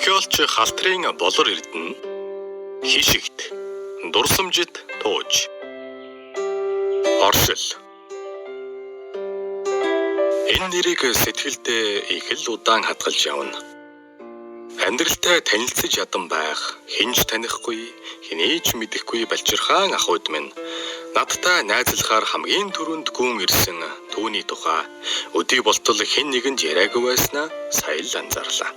Археолч халтрын болор эрдэнэ хишигт дурсамжит тууж оршил энэ нэрийг сэтгэлдээ их л удаан хадгалж явна. Амьдралтай танилцж ядан байх хинж танихгүй хинээч мэдэхгүй балчирхаан ахуйд минь надтай найзлахаар хамгийн түрүүнд гүн ирсэн түүний тухай өдий болтол хэн нэгэнд яриагүй байснаа сая л анзаарлаа.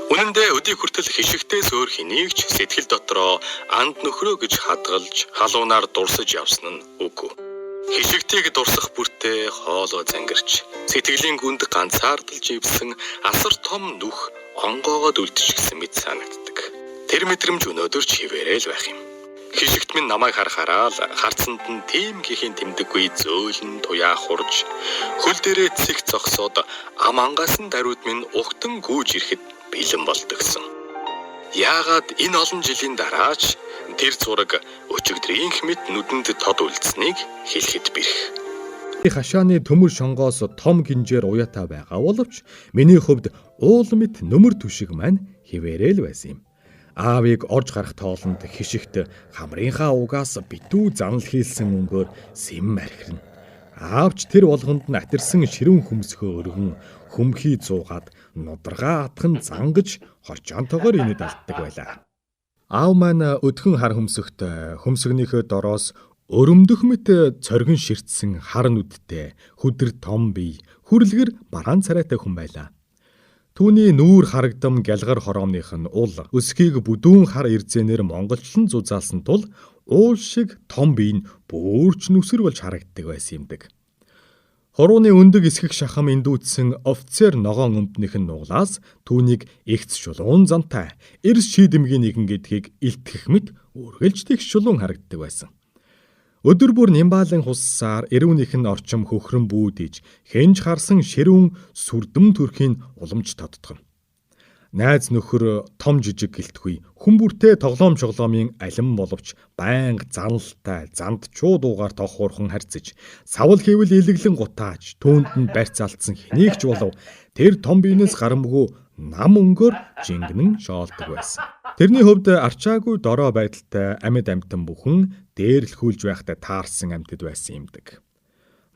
Үнэн дээр өдий хүртэл хишигтээс өөр хэнийг ч сэтгэл дотроо анд нөхрөө гэж хадгалж халуунаар дурсаж явсан нь үгүй. Хишигтийг дурсах бүртээ хоолоо зангирч сэтгэлийн гүнд ганцаардалж ивсэн асар том нүх онгоогоод үлдчихсэн мэт санагддаг. Тэр мэдрэмж өнөөдөр ч хിവэрэл байх юм. Хишигт минь намайг харахаараа л харцанд нь тийм гихийн тэмдэггүй зөөлн туяа хурж хөл дээрээ цэг зогсоод ам ангасан даруйд минь угтан гүйж ирэхэд бэлэн болдгсон. Яагаад энэ олон жилийн дараач тэр зураг өчигдрийнх мэт нүдэнд тод үлдсэнийг хэлэхэд бэрх. Хашааны төмөр шонгоос том гинжээр уяатай байгаа боловч миний хувьд уул мэт нөмөр түшиг маань хിവэрэл байсан юм. Аавыг орж гарах тоолонд хишигт хамрынхаа угаас битүү занал хийлсэн өнгөөр сэм архирна. Аавч тэр болгонд нь атирсан ширүүн хөмсгөө өргөн хөмхий зуугаад нударгаа атхан зангаж хорчоонтойгоор инэд алддаг байлаа. Аав маань өдгөн хар хөмсөгт хөмсгнийхөө дороос өрөмдөх мэт цоргин ширтсэн хар нүдтэй хүдэр том бие хүрлгэр бараан царайтай хүн байлаа. Түүний нүүр харагдам гялгар хороомных нь ул өсгийг бүдүүн хар ирзэнээр монголчлон зузаалсан тул уул шиг том бие нь бөөрч нүсэр болж харагддаг байсан юмдаг. Хорууны өндөг эсгэх шахам эндүүдсэн офицер ногоон өмднөх нь нуглаас түүнийг эгц шулуун зантай эрс шийдэмгийн нэгэн гэдгийг илтгэх мэт үргэлж тэгш шулуун харагддаг байсан. Өдөр бүр Нимбалын хуссаар эрүүнийх нь орчим хөхрөн бүүдэж хэнж харсан ширүүн сүрдэм төрхийн уламж тодтгоно. Найз нөхөр том жижиг гэлтгүй хүмүүртэй тоглоом шоглоомын алим боловч байнга заналтай занд чуу дуугаар тохуурхан харьцаж савл хийвэл илэглэн гутааж түүнд нь барьц алдсан хэнийг ч болов тэр том биенээс гарамгүй нам өнгөөр жингнэн шоолдог байсан. Тэрний хувьд арчаагүй дорой байдалтай амьд амтан бүхэн дээрлэхүүлж байхдаа таарсан амьтад байсан юмдаг.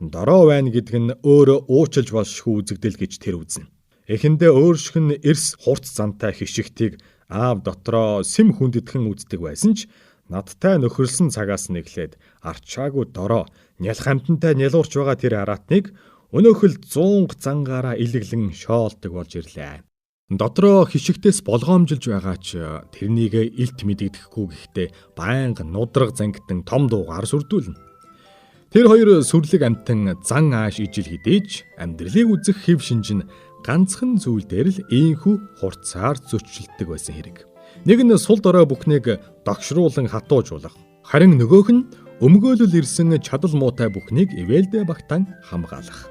Дорой байна гэдэг нь өөрөө уучлж болшгүй үзэгдэл гэж тэр үзнэ. Эхэндээ өөршгөн эрс хурц зантай хишигтийг аав дотроо сэм хүндэтгэн үздэг байсан ч надтай нөхөрлсөн цагаас нэглээд арчаагүй дорой нялх амтантай нялуурч байгаа тэр араатныг өнөөхөл 100 зангаараа илэглэн шоолдог болж ирлээ. Дотроо хишигтээс болгоомжилж байгаа ч тэрнийг илт мэдэгдэхгүй гэхдээ байнга нудраг зангитан том дуугаар сүрдүүлнэ. Тэр хоёр сүрлэг амтан зан ааш ижил хідээж амьдралыг үзэх хэв шинж нь ганцхан зүйл дээр л ийхүү хурцаар зөрчилдөг байсан хэрэг. Нэг нь сул дорой бүхнийг догшруулан хатуужуулах, харин нөгөөх нь өмгөөлөл ирсэн чадал муутай бүхнийг ивэлдэ багтаан хамгаалах.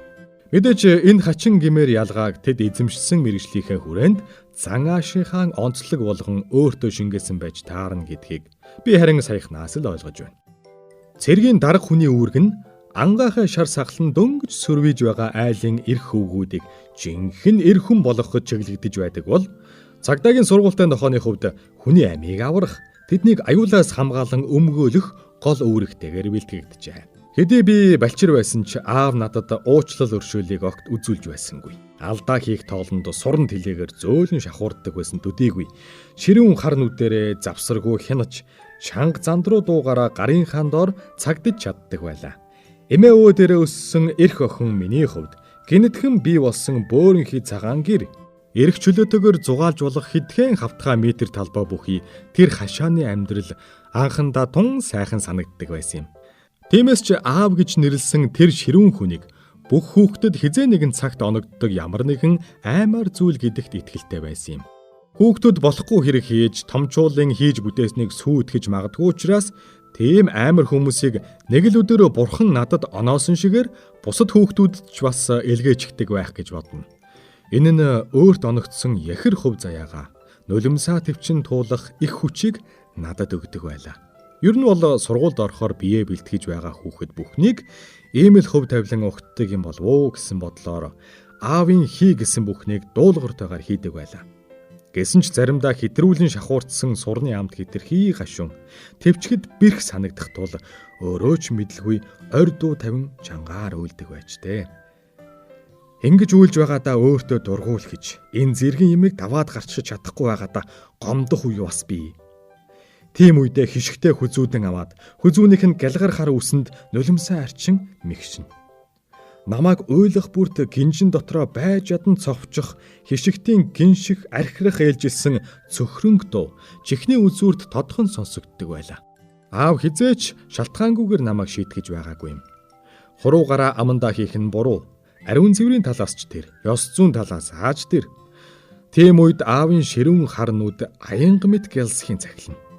Мэдээж энэ хачин гимээр ялгааг тэд эзэмшсэн мэргэжлийнхээ хүрээнд зан аашийнхаа онцлог болгон өөртөө шингээсэн байж таарна гэдгийг би харин саяхнаас л ойлгож байна. Цэргийн дарга хүний үүрэг нь ангахаа шар сахлан дөнгөж сөрвиж байгаа айлын эрх хөвгүүдийг жинхэнэ эр хүн болгоход чиглэгдэж байдаг бол цагдаагийн сургуультай нохооны хувьд хүний амийг аврах, тэднийг аюулаас хамгаалan өмгөөлөх гол үүрэгтэйгээр бэлтгэгдэжээ. Хэдий би балчир байсан ч аав надад уучлал өршөөлийг огт үзүүлж байсангүй. Алдаа хийх тоолонд суран тэлээгээр зөөлөн шахуурддаг байсан төдийгүй ширүүн хар нүдэрээ завсаргүй хянаж чанга зандруу дуугаараа гарын хаан доор цагдаж чаддаг байлаа. Эмээ өвөө дээрээ өссөн эрх охин миний хувьд гинэтхэн бий болсон бөөрөнхий цагаан гэр эрх чөлөөтэйгээр зугаалж болох хэдхэн хавтгай метр талбай бүхий тэр хашааны амьдрал анхандаа тун сайхан санагддаг байсан юм. Тиймээс ч аав гэж нэрлсэн тэр ширүүн хүнийг бүх хүүхдэд хизээ нэгэн цагт оногддог ямар нэгэн аймаар зүйл гэдэгт итгэлтэй байсан юм. Хүүхдүүд болохгүй хэрэг хийж томчуулын хийж бүтээснийг сүйтгэж магадгүй учраас тийм амар хүмүүсийг нэг л өдөр бурхан надад оноосон шигээр бусад хүүхдүүд ч бас илгээчихдэг байх гэж бодно. Энэ нь өөрт оногдсон яхир хөв заяага нулимсаа төвчин туулах их хүчийг надад өгдөг байлаа. Ер нь бол сургуульд орохоор бие бэлтгэж байгаа хүүхэд бүхнийг ийм л хөв тавилан ухтдаг юм болов уу гэсэн бодлоор аавын хий гэсэн бүхнийг дуулууртайгаар хийдэг байлаа. Гэсэн ч заримдаа хэдрүүлэн шахуурдсан сурны амт хэтэрхий гашуун төвчгэд бэрх санагдах тул өөрөө ч мэдлгүй орь дуу тавин чангаар үйлдэг байж тээ. Ингэж үйлж байгаадаа өөртөө дургуул гэж энэ зэргийн имийг даваад гарчиж чадахгүй байгаадаа гомдох үе бас бий. Тийм үедээ хишгтэй хүзүүдэн аваад хүзүүнийх нь галгар хар үсэнд нулимсаа арчин мэгшин. Намайг уйлах бүрт гинжин дотроо байж ядан цовчих хишигтийн гинших архирах ээлжилсэн цөхрөнг дуу чихний үзүүрт тодхон сонсогддог байлаа. Аав хизээч шалтгаангүйгээр намайг шийтгэж байгаагүй юм. Хуруугаараа амандаа хийх нь буруу. Ариун цэврийн талаас ч тэр, ёс зүйн талаас хааж тэр. Тийм үед аавын ширүүн харнууд аянга мэт гялсхийн цахилна.